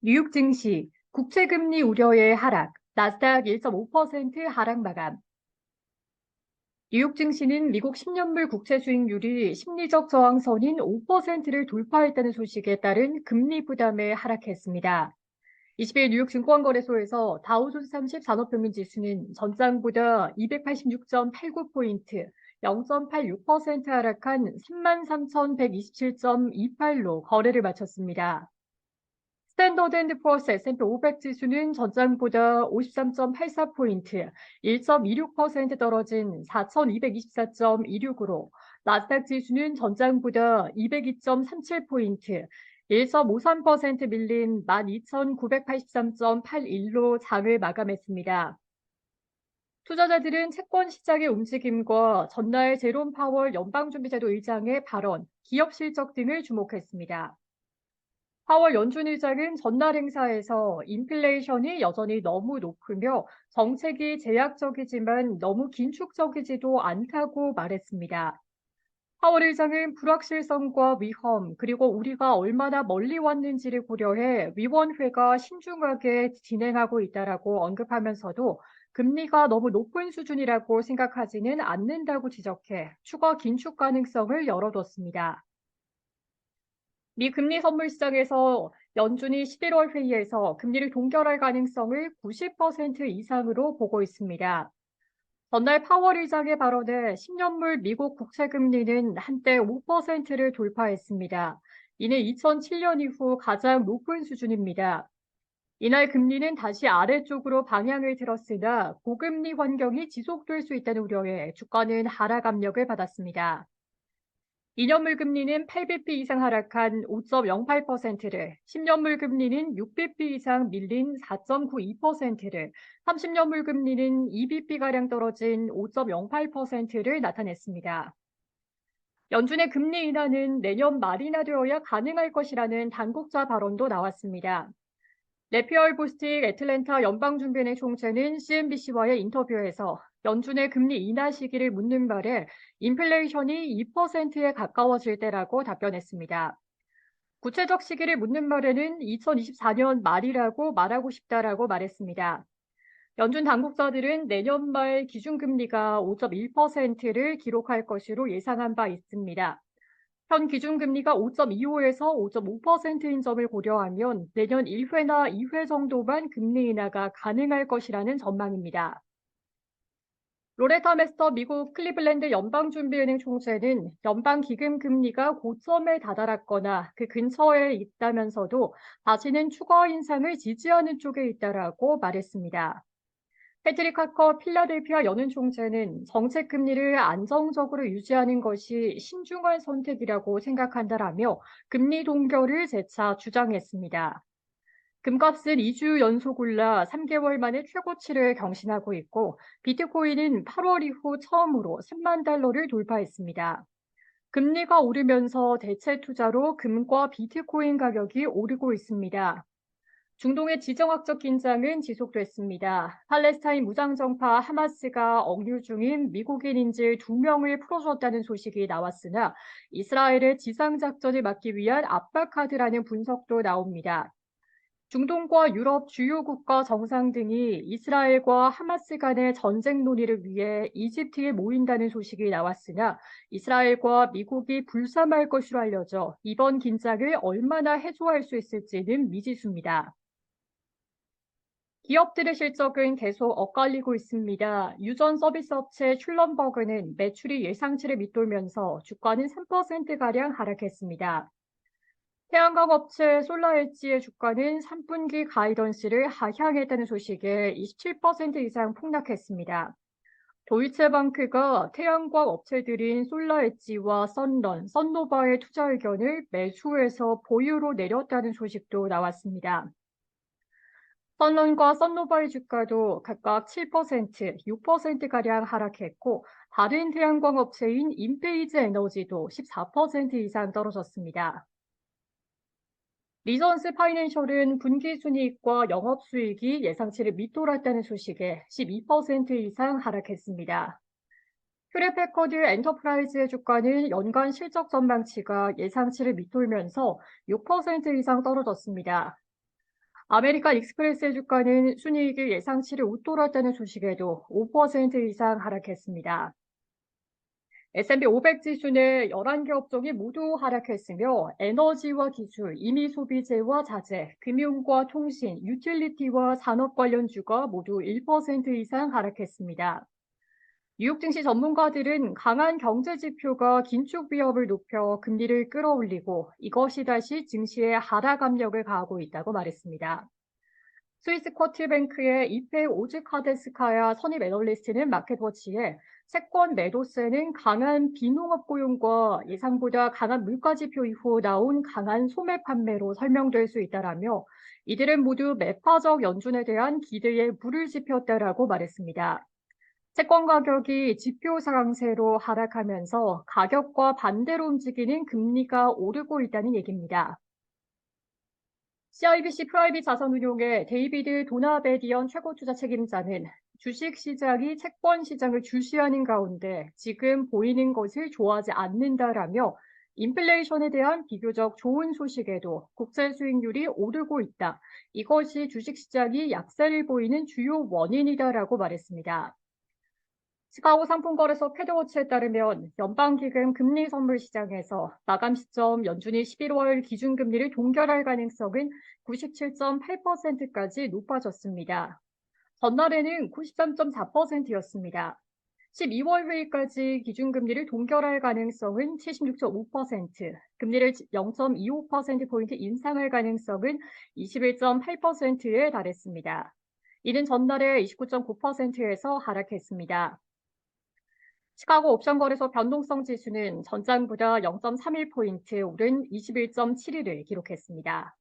뉴욕 증시, 국채금리 우려의 하락, 나스닥 1.5% 하락 마감. 뉴욕 증시는 미국 10년물 국채 수익률이 심리적 저항선인 5%를 돌파했다는 소식에 따른 금리 부담에 하락했습니다. 20일 뉴욕 증권거래소에서 다우존스 30 산업평균 지수는 전장보다 286.89포인트, 0.86% 하락한 33,127.28로 거래를 마쳤습니다. 스탠더드 앤드 푸어스 S&P 500 지수는 전장보다 53.84포인트, 1.26% 떨어진 4,224.26으로, 나스닥 지수는 전장보다 202.37포인트, 1.53% 밀린 12,983.81로 장을 마감했습니다. 투자자들은 채권 시장의 움직임과 전날 제롬 파월 연방준비제도 의장의 발언, 기업 실적 등을 주목했습니다. 파월 연준 의장은 전날 행사에서 인플레이션이 여전히 너무 높으며 정책이 제약적이지만 너무 긴축적이지도 않다고 말했습니다. 파월 의장은 불확실성과 위험, 그리고 우리가 얼마나 멀리 왔는지를 고려해 위원회가 신중하게 진행하고 있다라고 언급하면서도 금리가 너무 높은 수준이라고 생각하지는 않는다고 지적해 추가 긴축 가능성을 열어뒀습니다. 미 금리 선물 시장에서 연준이 11월 회의에서 금리를 동결할 가능성을 90% 이상으로 보고 있습니다. 전날 파월 의장의 발언에 10년물 미국 국채 금리는 한때 5%를 돌파했습니다. 이는 2007년 이후 가장 높은 수준입니다. 이날 금리는 다시 아래쪽으로 방향을 틀었으나 고금리 환경이 지속될 수 있다는 우려에 주가는 하락 압력을 받았습니다. 2년물 금리는 8bp 이상 하락한 5.08%를, 10년물 금리는 6bp 이상 밀린 4.92%를, 30년물 금리는 2bp가량 떨어진 5.08%를 나타냈습니다. 연준의 금리 인하는 내년 말이나 되어야 가능할 것이라는 당국자 발언도 나왔습니다. 레피얼 보스틱 애틀랜타 연방준비은행 총재는 CNBC와의 인터뷰에서 연준의 금리 인하 시기를 묻는 말에 인플레이션이 2%에 가까워질 때라고 답변했습니다. 구체적 시기를 묻는 말에는 2024년 말이라고 말하고 싶다라고 말했습니다. 연준 당국자들은 내년 말 기준금리가 5.1%를 기록할 것으로 예상한 바 있습니다. 현 기준금리가 5.25에서 5.5%인 점을 고려하면 내년 1회나 2회 정도만 금리 인하가 가능할 것이라는 전망입니다. 로레타 메스터 미국 클리블랜드 연방준비은행 총재는 연방기금금리가 고점에 다다랐거나 그 근처에 있다면서도 다시는 추가 인상을 지지하는 쪽에 있다라고 말했습니다. 패트릭 하커 필라델피아 연은 총재는 정책 금리를 안정적으로 유지하는 것이 신중한 선택이라고 생각한다라며 금리 동결을 재차 주장했습니다. 금값은 2주 연속 올라 3개월 만에 최고치를 경신하고 있고 비트코인은 8월 이후 처음으로 3만 달러를 돌파했습니다. 금리가 오르면서 대체 투자로 금과 비트코인 가격이 오르고 있습니다. 중동의 지정학적 긴장은 지속됐습니다. 팔레스타인 무장정파 하마스가 억류 중인 미국인 인질 2명을 풀어줬다는 소식이 나왔으나 이스라엘의 지상작전을 막기 위한 압박카드라는 분석도 나옵니다. 중동과 유럽 주요 국가 정상 등이 이스라엘과 하마스 간의 전쟁 논의를 위해 이집트에 모인다는 소식이 나왔으나 이스라엘과 미국이 불참할 것으로 알려져 이번 긴장을 얼마나 해소할 수 있을지는 미지수입니다. 기업들의 실적은 계속 엇갈리고 있습니다. 유전 서비스 업체 슐럼버그는 매출이 예상치를 밑돌면서 주가는 3%가량 하락했습니다. 태양광 업체 솔라엣지의 주가는 3분기 가이던스를 하향했다는 소식에 27% 이상 폭락했습니다. 도이체방크가 태양광 업체들인 솔라엣지와 선런, 선노바의 투자 의견을 매수해서 보유로 내렸다는 소식도 나왔습니다. 선론과 썬노바의 주가도 각각 7%, 6%가량 하락했고 다른 태양광 업체인 인페이즈 에너지도 14% 이상 떨어졌습니다. 리전스 파이낸셜은 분기 순이익과 영업수익이 예상치를 밑돌았다는 소식에 12% 이상 하락했습니다. 휴레패커드 엔터프라이즈의 주가는 연간 실적 전망치가 예상치를 밑돌면서 6% 이상 떨어졌습니다. 아메리칸 익스프레스의 주가는 순이익이 예상치를 웃돌았다는 소식에도 5% 이상 하락했습니다. S&P 500 지수는 11개 업종이 모두 하락했으며 에너지와 기술, 임의 소비재와 자재, 금융과 통신, 유틸리티와 산업 관련주가 모두 1% 이상 하락했습니다. 뉴욕 증시 전문가들은 강한 경제 지표가 긴축 위험을 높여 금리를 끌어올리고 이것이 다시 증시에 하락 압력을 가하고 있다고 말했습니다. 스위스 쿼트뱅크의 이페 오즈카데스카야 선임 애널리스트는 마켓워치에 채권 매도세는 강한 비농업 고용과 예상보다 강한 물가 지표 이후 나온 강한 소매 판매로 설명될 수 있다라며 이들은 모두 매파적 연준에 대한 기대에 불을 지폈다라고 말했습니다. 채권 가격이 지표 상승세로 하락하면서 가격과 반대로 움직이는 금리가 오르고 있다는 얘기입니다. CIBC 프라이빗 자산운용의 데이비드 도나베디언 최고 투자 책임자는 주식 시장이 채권 시장을 주시하는 가운데 지금 보이는 것을 좋아하지 않는다라며 인플레이션에 대한 비교적 좋은 소식에도 국채 수익률이 오르고 있다. 이것이 주식 시장이 약세를 보이는 주요 원인이다라고 말했습니다. 시카고 상품거래소 캐드워치에 따르면 연방기금 금리 선물 시장에서 마감 시점 연준이 11월 기준금리를 동결할 가능성은 97.8%까지 높아졌습니다. 전날에는 93.4%였습니다. 12월 회의까지 기준금리를 동결할 가능성은 76.5%, 금리를 0.25%포인트 인상할 가능성은 21.8%에 달했습니다. 이는 전날의 29.9%에서 하락했습니다. 시카고 옵션 거래소 변동성 지수는 전장보다 0.31포인트 오른 21.7을 기록했습니다.